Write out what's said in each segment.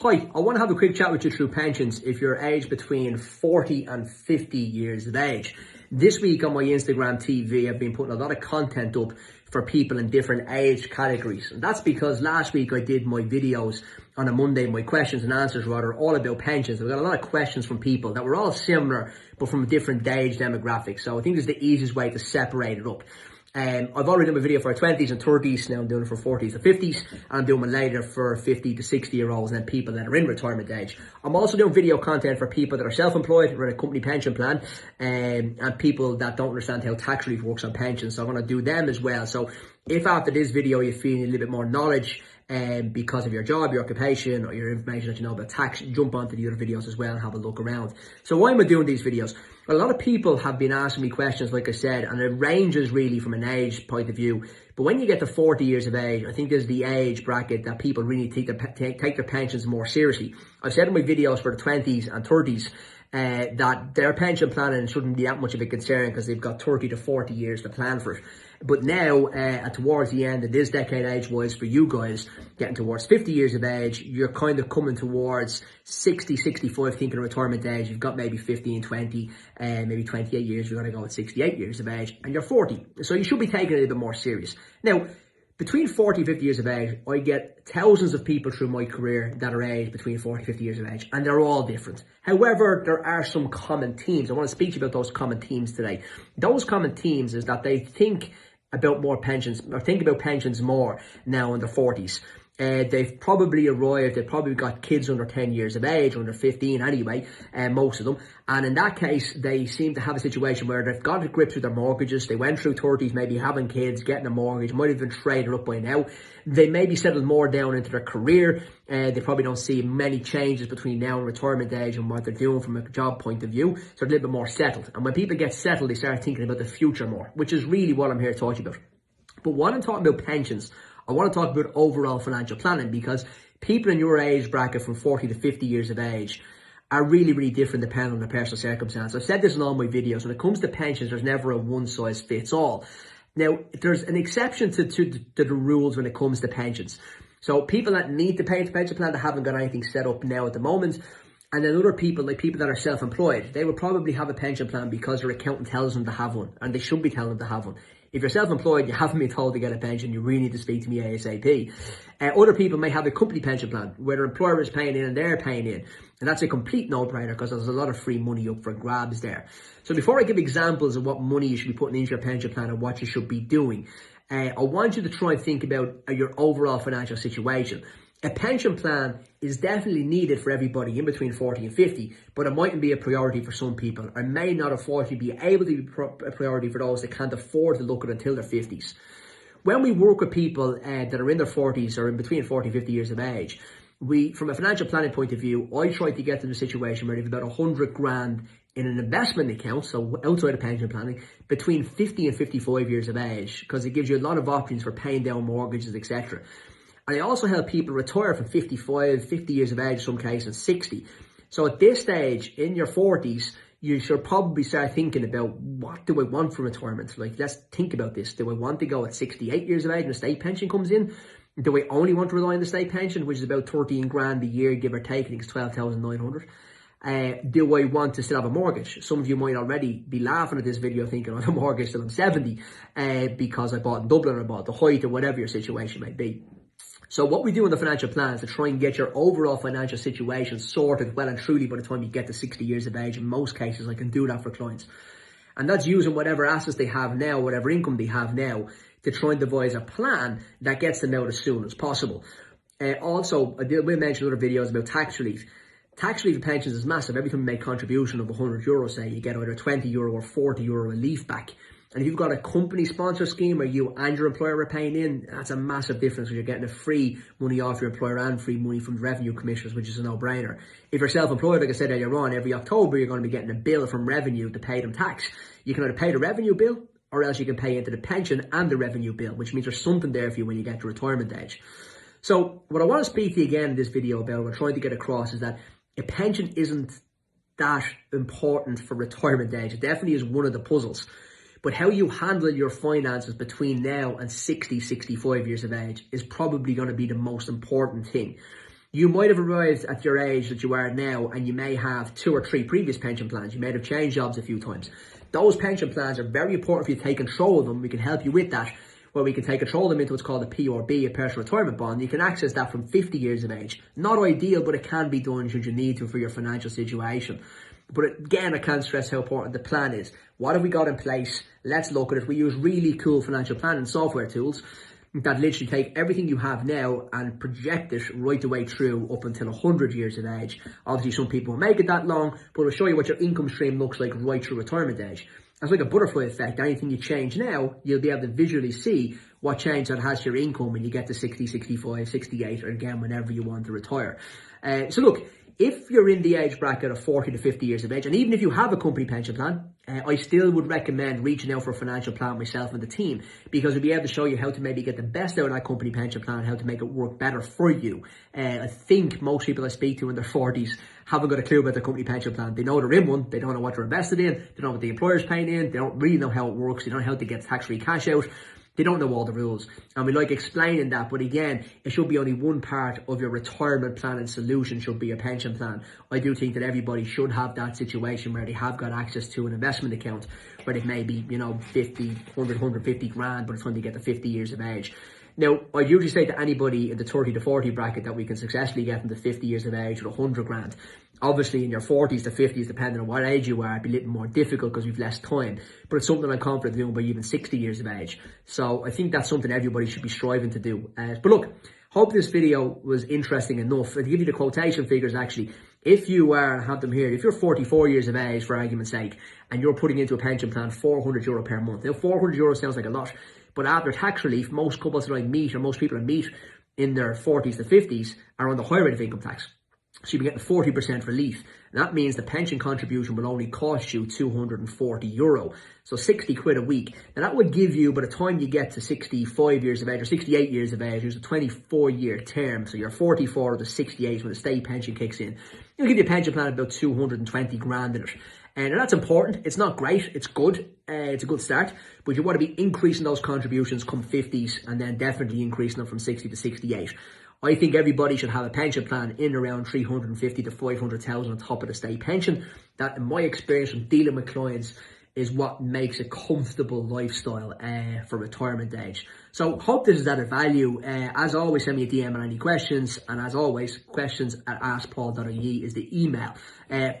Hi, I want to have a quick chat with you through pensions if you're aged between 40 and 50 years of age. This week on my Instagram TV, I've been putting a lot of content up for people in different age categories. And that's because last week I did my videos on a Monday, my questions and answers rather, all about pensions. I've got a lot of questions from people that were all similar, but from a different age demographic. So I think it's the easiest way to separate it up. I've already done a video for 20s and 30s, now I'm doing it for 40s and 50s, and I'm doing one later for 50 to 60 year olds and then people that are in retirement age. I'm also doing video content for people that are self-employed, run a company pension plan, and people that don't understand how tax relief works on pensions, so I'm going to do them as well. So if after this video you're feeling a little bit more knowledge because of your job, your occupation, or your information that you know about tax, jump onto the other videos as well and have a look around. So why am I doing these videos? Well, a lot of people have been asking me questions, like I said, and it ranges really from an age point of view. But when you get to 40 years of age, I think there's the age bracket that people really take their pensions more seriously. I've said in my videos for the 20s and 30s that their pension planning shouldn't be that much of a concern because they've got 30 to 40 years to plan for it. But now, towards the end of this decade age-wise for you guys, getting towards 50 years of age, you're kind of coming towards 60, 65, thinking of retirement age. You've got maybe 15, 20, maybe 28 years. You're going to go at 68 years of age, and you're 40. So you should be taking it a little bit more serious. Now, between 40 and 50 years of age, I get thousands of people through my career that are aged between 40 and 50 years of age, and they're all different. However, there are some common themes. I want to speak to you about those common themes today. Those common themes is that they think about more pensions, or think about pensions more now in their 40s. They've probably arrived, they've probably got kids under 10 years of age, under 15 anyway, most of them. And in that case, they seem to have a situation where they've got to grips with their mortgages. They went through 30s, maybe having kids, getting a mortgage, might have been traded up by now. They maybe settled more down into their career. They probably don't see many changes between now and retirement age and what they're doing from a job point of view. So they're a little bit more settled. And when people get settled, they start thinking about the future more, which is really what I'm here to talk to you about. But when I'm talking about pensions, I want to talk about overall financial planning, because people in your age bracket from 40 to 50 years of age are really, really different depending on their personal circumstance. I've said this in all my videos. When it comes to pensions, there's never a one-size-fits-all. Now, there's an exception to the rules when it comes to pensions. So people that need to pay into pension plan that haven't got anything set up now at the moment. And then other people, like people that are self-employed, they will probably have a pension plan because their accountant tells them to have one, and they should be telling them to have one. If you're self-employed, you haven't been told to get a pension, you really need to speak to me ASAP. Other people may have a company pension plan where their employer is paying in and they're paying in. And that's a complete no-brainer because there's a lot of free money up for grabs there. So before I give examples of what money you should be putting into your pension plan and what you should be doing, I want you to try and think about your overall financial situation. A pension plan is definitely needed for everybody in between 40 and 50, but it mightn't be a priority for some people. It may not unfortunately be able to be a priority for those that can't afford to look at it until their 50s. When we work with people that are in their 40s or in between 40 and 50 years of age, from a financial planning point of view, I try to get to the situation where they've about 100 grand in an investment account, so outside of pension planning, between 50 and 55 years of age, because it gives you a lot of options for paying down mortgages, etc. And I also help people retire from 55, 50 years of age, in some cases 60. So at this stage, in your 40s, you should probably start thinking about, what do I want for retirement? Like, let's think about this. Do I want to go at 68 years of age when the state pension comes in? Do I only want to rely on the state pension, which is about 13 grand a year, give or take? I think it's 12,900. Do I want to still have a mortgage? Some of you might already be laughing at this video thinking, I have a mortgage till I'm 70 because I bought in Dublin or bought the Height or whatever your situation may be. So what we do in the financial plan is to try and get your overall financial situation sorted well and truly by the time you get to 60 years of age. In most cases, I can do that for clients. And that's using whatever assets they have now, whatever income they have now, to try and devise a plan that gets them out as soon as possible. Also, we mentioned other videos about tax relief. Tax relief of pensions is massive. Every time you make a contribution of €100, say, you get either €20 or €40 relief back. And if you've got a company sponsor scheme where you and your employer are paying in, that's a massive difference because you're getting a free money off your employer and free money from the revenue commissioners, which is a no-brainer. If you're self-employed, like I said earlier on, every October you're going to be getting a bill from revenue to pay them tax. You can either pay the revenue bill or else you can pay into the pension and the revenue bill, which means there's something there for you when you get to retirement age. So what I want to speak to you again in this video about, what I'm trying to get across, is that a pension isn't that important for retirement age. It definitely is one of the puzzles. But how you handle your finances between now and 60, 65 years of age is probably going to be the most important thing. You might have arrived at your age that you are now, and you may have 2 or 3 previous pension plans. You may have changed jobs a few times. Those pension plans are very important for you to take control of them. We can help you with that, where we can take control of them into what's called a PRB, a personal retirement bond. You can access that from 50 years of age. Not ideal, but it can be done should you need to for your financial situation. But again, I can't stress how important the plan is. What have we got in place? Let's look at it. We use really cool financial planning software tools that literally take everything you have now and project it right the way through up until 100 years of age. Obviously, some people will make it that long, but it'll show you what your income stream looks like right through retirement age. It's like a butterfly effect. Anything you change now, you'll be able to visually see what change that has to your income when you get to 60, 65, 68, or again, whenever you want to retire. So look, if you're in the age bracket of 40 to 50 years of age, and even if you have a company pension plan, I still would recommend reaching out for a financial plan myself and the team, because we'll be able to show you how to maybe get the best out of that company pension plan, how to make it work better for you. I think most people I speak to in their 40s haven't got a clue about their company pension plan. They know they're in one, they don't know what they're invested in, they don't know what the employer's paying in, they don't really know how it works, they don't know how to get tax-free cash out. They don't know all the rules, and we like explaining that, but again, it should be only one part of your retirement planning solution should be a pension plan. I do think that everybody should have that situation where they have got access to an investment account where it may be, 50, 100, 150 grand, but it's when they get to 50 years of age. Now, I usually say to anybody in the 30 to 40 bracket that we can successfully get them to 50 years of age with 100 grand. Obviously, in your 40s to 50s, depending on what age you are, it'd be a little more difficult because we've less time. But it's something I'm confident doing by even 60 years of age. So I think that's something everybody should be striving to do. But look, hope this video was interesting enough. And to give you the quotation figures, actually, if you have them here, if you're 44 years of age, for argument's sake, and you're putting into a pension plan €400 per month. Now, €400 sounds like a lot, but after tax relief, most couples that I meet, or most people I meet in their 40s to 50s, are on the higher rate of income tax. So you'll be getting 40% relief. And that means the pension contribution will only cost you €240. So 60 quid a week. Now that would give you, by the time you get to 65 years of age or 68 years of age, there's a 24-year term. So you're 44 to 68 when the state pension kicks in. It'll give you a pension plan of about 220 grand in it. And that's important. It's not great. It's good. It's a good start. But you want to be increasing those contributions come 50s and then definitely increasing them from 60 to 68. I think everybody should have a pension plan in around 350 to 500,000 on top of the state pension. That, in my experience from dealing with clients, is what makes a comfortable lifestyle for retirement age. So hope this is added value. As always, send me a DM on any questions. And as always, questions@askpaul.ie is the email.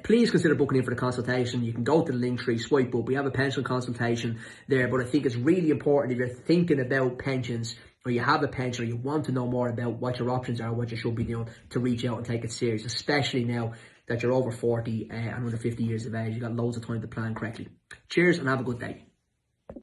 Please consider booking in for the consultation. You can go to the link tree, swipe up. We have a pension consultation there. But I think it's really important if you're thinking about pensions, or you have a pension, or you want to know more about what your options are, what you should be doing, to reach out and take it serious, especially now that you're over 40 and under 50 years of age. You've got loads of time to plan correctly. Cheers and have a good day.